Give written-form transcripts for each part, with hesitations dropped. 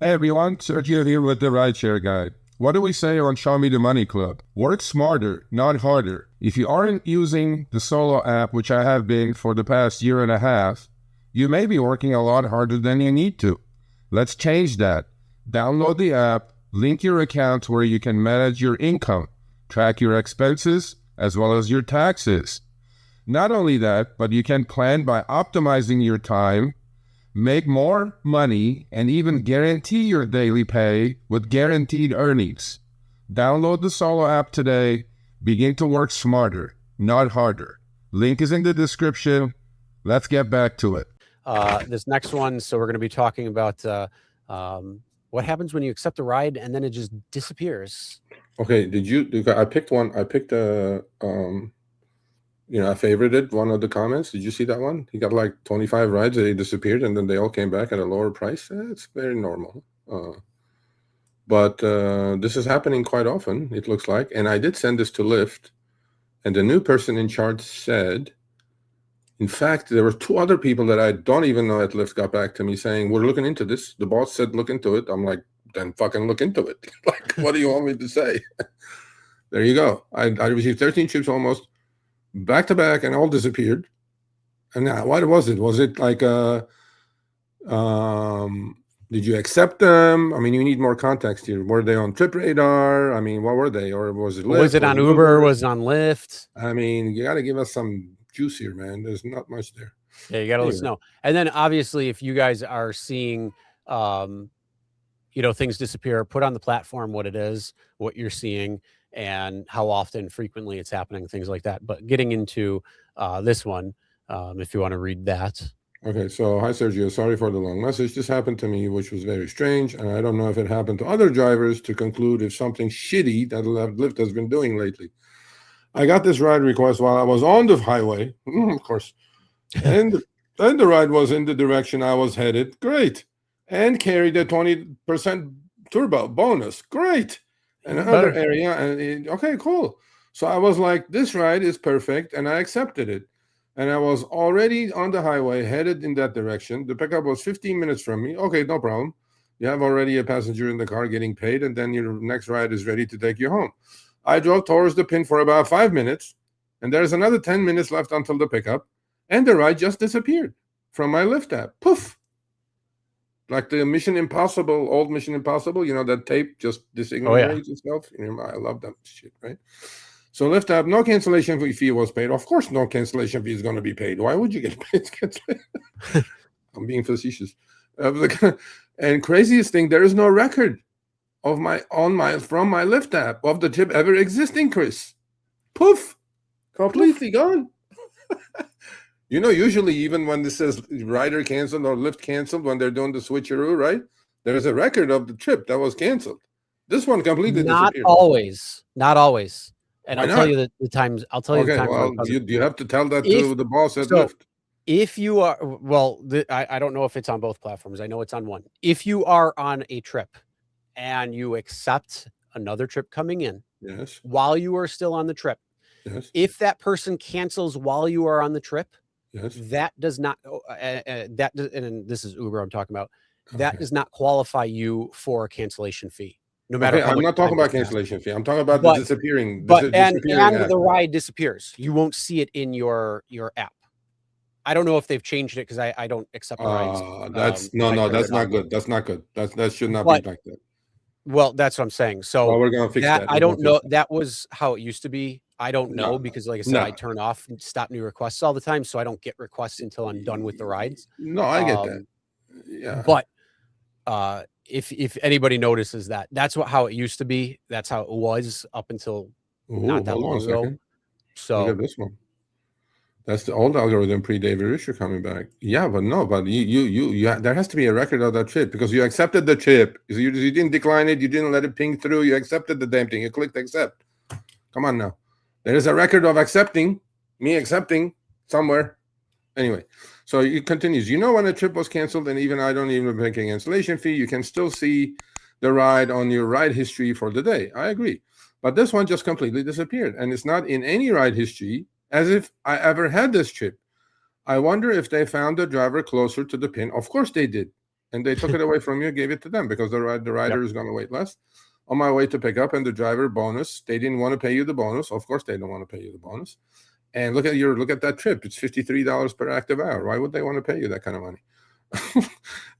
Hey everyone, Sergio here with the Rideshare Guy. What do we say on Show Me the Money Club? Work smarter, not harder. If you aren't using the Solo app, which I have been for the past year and a half, you may be working a lot harder than you need to. Let's change that. Download the app, link your account where you can manage your income, track your expenses, as well as your taxes. Not only that, but you can plan by optimizing your time, make more money, and even guarantee your daily pay with guaranteed earnings. Download the Solo app today. Begin to work smarter, not harder. Link is in the description. Let's get back to it. This next one, so we're going to be talking about what happens when you accept a ride and then it just disappears. Okay, I picked one. I picked I favorited one of the comments. Did you see that one? He got like 25 rides. They disappeared, and then they all came back at a lower price. It's very normal. But this is happening quite often, it looks like. And I did send this to Lyft, and the new person in charge said, in fact, there were two other people that I don't even know at Lyft got back to me saying, we're looking into this. The boss said, look into it. I'm like, then fucking look into it. Like, what do you want me to say? There you go. I received 13 trips almost back to back, and all disappeared. And now, what was it? Was it like did you accept them? I mean, you need more context here. Were they on Trip Radar? I mean, what were they? Or was it Lyft? Was it on Uber? Was it on Lyft? I mean, you got to give us some juice here, man. There's not much there. Yeah, you got to let us know. And then obviously, if you guys are seeing things disappear, put on the platform what it is, what you're seeing, and how often, frequently it's happening, things like that. But getting into this one, if you want to read that. Okay, so hi, Sergio. Sorry for the long message. This happened to me, which was very strange, and I don't know if it happened to other drivers to conclude if something shitty that Lyft has been doing lately. I got this ride request while I was on the highway, of course, and the ride was in the direction I was headed. Great. And carried a 20% turbo bonus. Great. And another area, and okay, cool. So I was like, this ride is perfect, and I accepted it. And I was already on the highway, headed in that direction. The pickup was 15 minutes from me. Okay, no problem. You have already a passenger in the car getting paid, and then your next ride is ready to take you home. I drove towards the pin for about 5 minutes, and there's another 10 minutes left until the pickup, and the ride just disappeared from my Lyft app. Poof! Like the Mission Impossible, old Mission Impossible, that tape just disintegrates itself. I love that shit, right? So Lyft app, no cancellation fee was paid. Of course, no cancellation fee is going to be paid. Why would you get paid? I'm being facetious. And craziest thing, there is no record of from my Lyft app of the tip ever existing, Chris. Poof, completely gone. Usually even when this says rider canceled or Lyft canceled, when they're doing the switcheroo, right? There's a record of the trip that was canceled. This one completely disappeared. Not always. And I'll tell you the times. I'll tell you the times. Well, you have to tell that to the boss at Lyft. If you are, I don't know if it's on both platforms. I know it's on one. If you are on a trip and you accept another trip coming in, yes, while you are still on the trip, yes, if that person cancels while you are on the trip, yes, that does not. And this is Uber I'm talking about. That does not qualify you for a cancellation fee. No matter. I'm not talking about cancellation fee. I'm talking about the disappearing. And the ride disappears. You won't see it in your app. I don't know if they've changed it because I don't accept rides. That's not good. That's not good. That should not be like that. Well, that's what I'm saying. So we're gonna fix that. I don't know. That was how it used to be. I don't know because, like I said, I turn off and stop new requests all the time, so I don't get requests until I'm done with the rides. No, I get that. Yeah, but if anybody notices that, that's how it used to be. That's how it was up until not that long ago. So look at this one. That's the old algorithm pre-David Risher coming back. Yeah, but you there has to be a record of that trip because you accepted the trip. You didn't decline it. You didn't let it ping through. You accepted the damn thing. You clicked accept. Come on now. There is a record of accepting somewhere. Anyway, so it continues. When a trip was canceled, and even I don't even make a cancellation fee, you can still see the ride on your ride history for the day. I agree. But this one just completely disappeared, and it's not in any ride history as if I ever had this trip. I wonder if they found the driver closer to the pin. Of course they did. and they took it away from you, gave it to them because the rider is going to wait less. On my way to pick up, and the driver bonus, they didn't want to pay you the bonus. Of course, they don't want to pay you the bonus. And look at that trip. It's $53 per active hour. Why would they want to pay you that kind of money?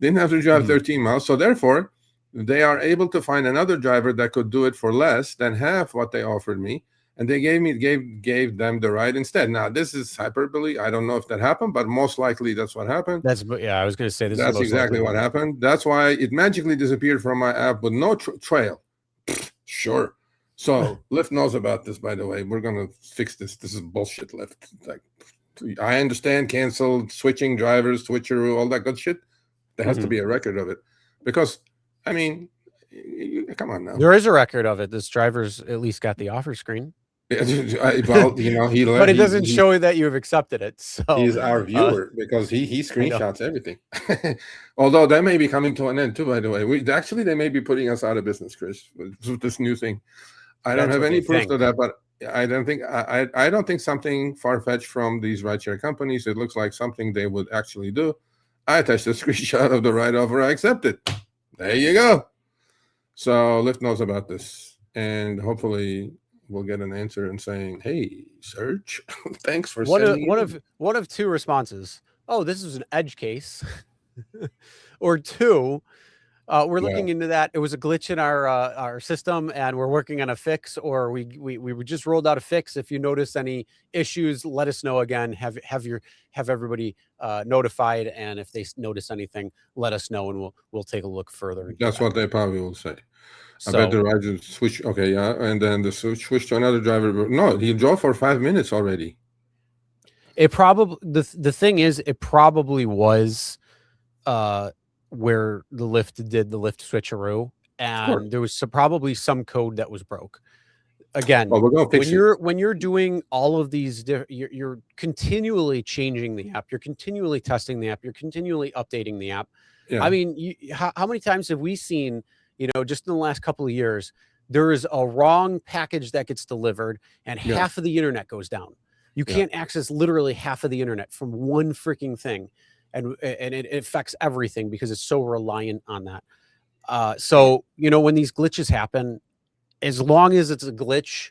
Didn't have to drive 13 miles. So therefore, they are able to find another driver that could do it for less than half what they offered me. And they gave them the ride instead. Now, this is hyperbole. I don't know if that happened, but most likely that's what happened. I was going to say that's exactly what happened. That's why it magically disappeared from my app with no trail. Sure. So Lyft knows about this, by the way. We're going to fix this. This is bullshit, Lyft. Like, I understand cancel, switching drivers, switcheroo, all that good shit. There has to be a record of it. Because, I mean, come on now. There is a record of it. This driver's at least got the offer screen. Well, you know, but it doesn't show that you've accepted it. So he's our viewer because he screenshots everything. Although that may be coming to an end too, by the way. They may be putting us out of business, Chris, with this new thing. I don't have any proof of that, but I don't think something far-fetched from these rideshare companies. It looks like something they would actually do. I attached a screenshot of the ride offer. I accept it. There you go. So Lyft knows about this, and hopefully we'll get an answer and saying, "Hey, Serge, thanks for sending." One of two responses. Oh, this is an edge case, or two. We're looking into that. It was a glitch in our system, and we're working on a fix. Or we just rolled out a fix. If you notice any issues, let us know again. Have everybody notified, and if they notice anything, let us know, and we'll take a look further. That's what they probably will say. I bet the rider switch. Okay, yeah, and then the switch to another driver. No, he drove for 5 minutes already. It probably the thing is, it probably was where the Lyft did the Lyft switcheroo, and there was probably some code that was broke. Again, when you're doing all of these, you're continually changing the app, you're continually testing the app, you're continually updating the app. Yeah. I mean, how many times have we seen? Just in the last couple of years, there is a wrong package that gets delivered and half of the internet goes down. You can't access literally half of the internet from one freaking thing. And it affects everything because it's so reliant on that. So, when these glitches happen, as long as it's a glitch,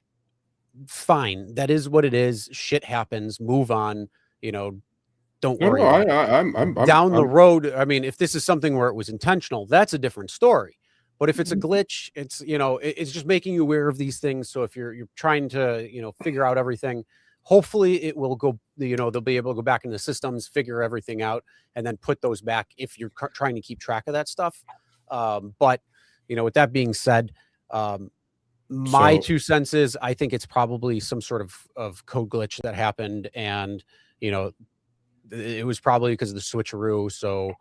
fine. That is what it is. Shit happens. Move on. Don't worry. I'm down the road. I mean, if this is something where it was intentional, that's a different story. But if it's a glitch, it's, it's just making you aware of these things. So if you're trying to, figure out everything, hopefully it will go, they'll be able to go back in the systems, figure everything out, and then put those back if you're trying to keep track of that stuff. But, with that being said, my 2 cents is I think it's probably some sort of code glitch that happened. And, it was probably because of the switcheroo. So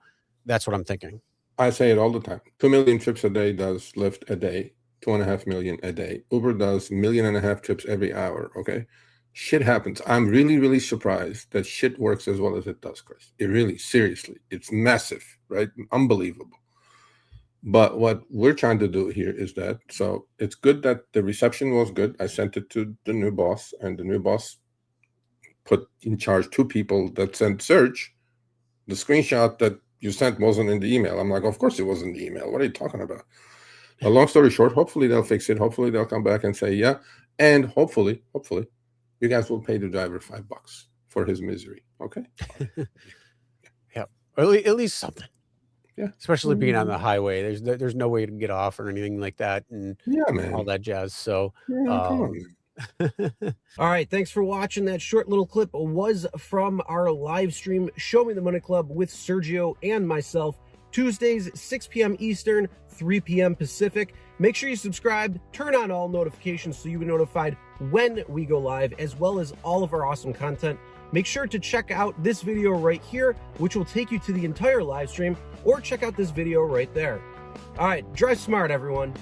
that's what I'm thinking. I say it all the time. 2 million trips a day does Lyft a day. 2.5 million a day. Uber does 1.5 million trips every hour. Okay. Shit happens. I'm really, really surprised that shit works as well as it does, Chris. It really, seriously, it's massive, right? Unbelievable. But what we're trying to do here is that, so it's good that the reception was good. I sent it to the new boss, and the new boss put in charge 2 people that sent Serge. The screenshot that you sent wasn't in the email. I'm like, of course it wasn't in the email. What are you talking about? A long story short, hopefully they'll fix it. Hopefully they'll come back and say, yeah. And hopefully, you guys will pay the driver $5 for his misery. Okay. Yeah. Or at least something. Yeah. Especially being on the highway. There's no way to get off or anything like that. And all that jazz. So, come on. All right, thanks for watching. That short little clip was from our live stream, Show Me the Money Club, with Sergio and myself, Tuesdays, 6 p.m. Eastern, 3 p.m. Pacific. Make sure you subscribe, turn on all notifications so you'll be notified when we go live, as well as all of our awesome content. Make sure to check out this video right here, which will take you to the entire live stream, or check out this video right there. All right, drive smart, everyone.